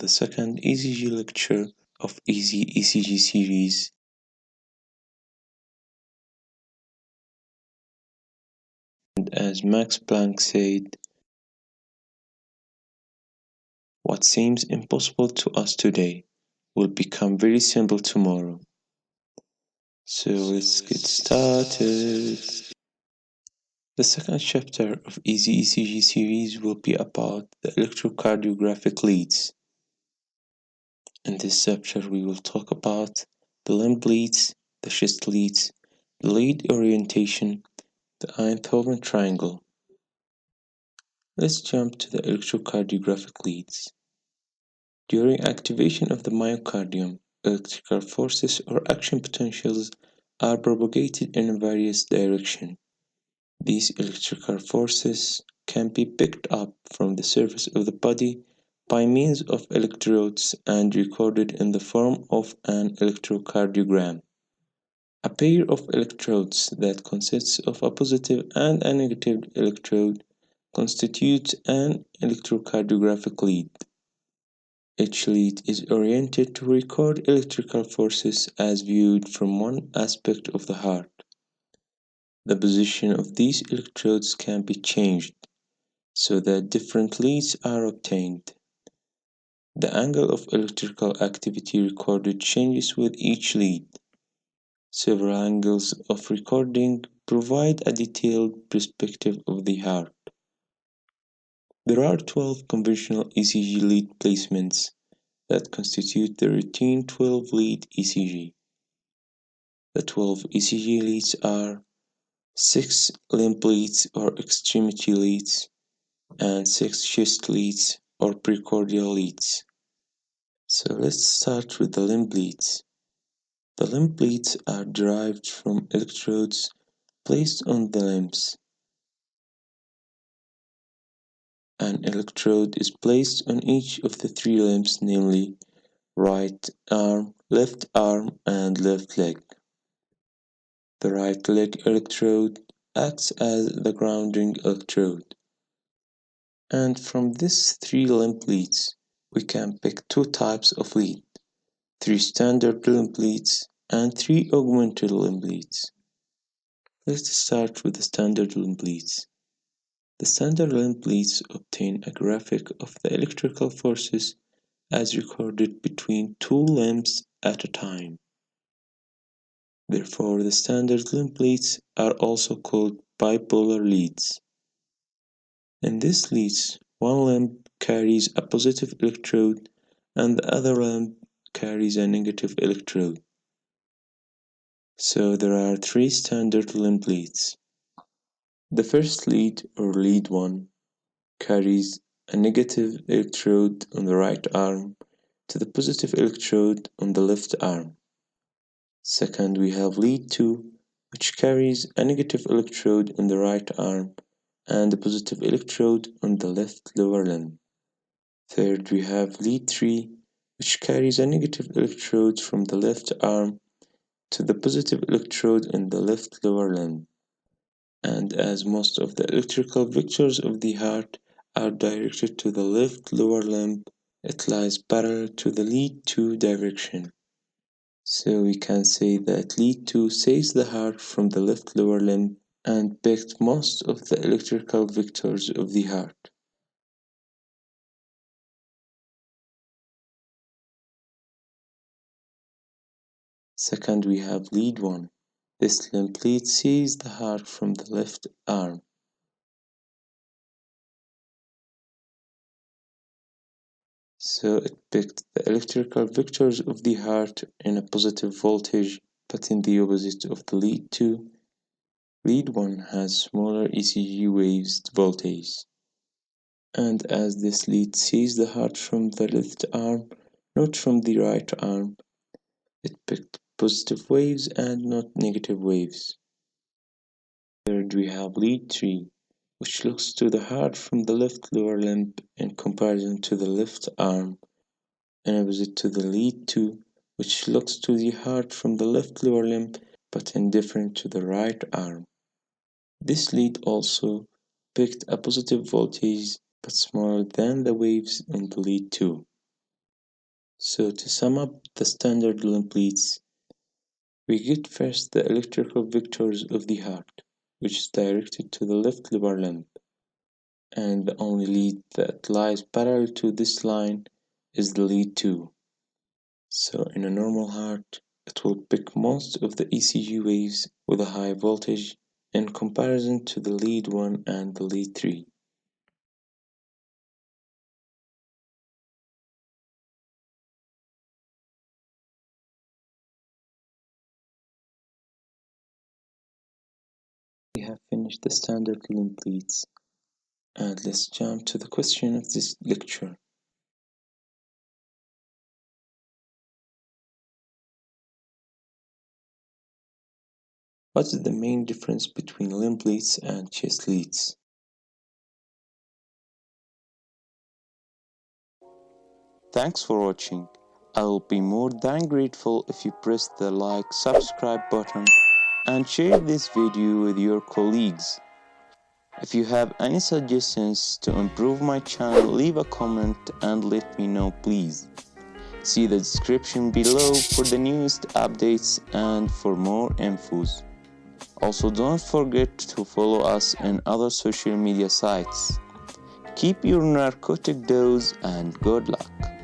second ECG lecture of Easy ECG series. And as Max Planck said, what seems impossible to us today will become very simple tomorrow. So let's get started. The second chapter of Easy ECG series will be about the electrocardiographic leads. In this chapter, we will talk about the limb leads, the chest leads, the lead orientation, the Einthoven triangle. Let's jump to the electrocardiographic leads. During activation of the myocardium, electrical forces or action potentials are propagated in various directions. These electrical forces can be picked up from the surface of the body by means of electrodes and recorded in the form of an electrocardiogram. A pair of electrodes that consists of a positive and a negative electrode constitutes an electrocardiographic lead. Each lead is oriented to record electrical forces as viewed from one aspect of the heart. The position of these electrodes can be changed so that different leads are obtained. The angle of electrical activity recorded changes with each lead. Several angles of recording provide a detailed perspective of the heart. There are 12 conventional ECG lead placements that constitute the routine 12-lead ECG. The 12 ECG leads are 6 limb leads or extremity leads and 6 chest leads or precordial leads. So let's start with the limb leads. The limb leads are derived from electrodes placed on the limbs. An electrode is placed on each of the 3 limbs, namely right arm, and left leg. The right leg electrode acts as the grounding electrode. And from these 3 limb leads, we can pick 2 types of lead, 3 standard limb leads and 3 augmented limb leads. Let's start with the standard limb leads. The standard limb leads obtain a graphic of the electrical forces as recorded between 2 limbs at a time. Therefore, the standard limb leads are also called bipolar leads. In these leads, one limb carries a positive electrode and the other limb carries a negative electrode. So there are 3 standard limb leads. The first lead, or lead 1, carries a negative electrode on the right arm to the positive electrode on the left arm. Second, we have lead 2, which carries a negative electrode on the right arm and a positive electrode on the left lower limb. Third, we have lead 3, which carries a negative electrode from the left arm to the positive electrode in the left lower limb. And as most of the electrical vectors of the heart are directed to the left lower limb, it lies parallel to the lead 2 direction. So we can say that lead 2 saves the heart from the left lower limb and picked most of the electrical vectors of the heart. Second, we have lead 1. This limb lead sees the heart from the left arm. So it picked the electrical vectors of the heart in a positive voltage, but in the opposite of the lead 2. Lead 1 has smaller ECG waves voltage. And as this lead sees the heart from the left arm, not from the right arm, it picked positive waves and not negative waves. Third, we have lead 3, which looks to the heart from the left lower limb in comparison to the left arm, and opposite to the lead 2, which looks to the heart from the left lower limb but indifferent to the right arm. This lead also picked a positive voltage but smaller than the waves in the lead 2. So to sum up the standard limb leads, we get first the electrical vectors of the heart, which is directed to the left lower limb, and the only lead that lies parallel to this line is the lead 2. So in a normal heart, it will pick most of the ECG waves with a high voltage in comparison to the lead 1 and the lead 3. We have finished the standard limb leads, and let's jump to the question of this lecture. What is the main difference between limb leads and chest leads? Thanks for watching. I will be more than grateful if you press the like, subscribe button and share this video with your colleagues. If you have any suggestions to improve my channel, leave a comment and let me know please. See the description below for the newest updates and for more infos. Also, don't forget to follow us on other social media sites. Keep your narcotic dose and good luck.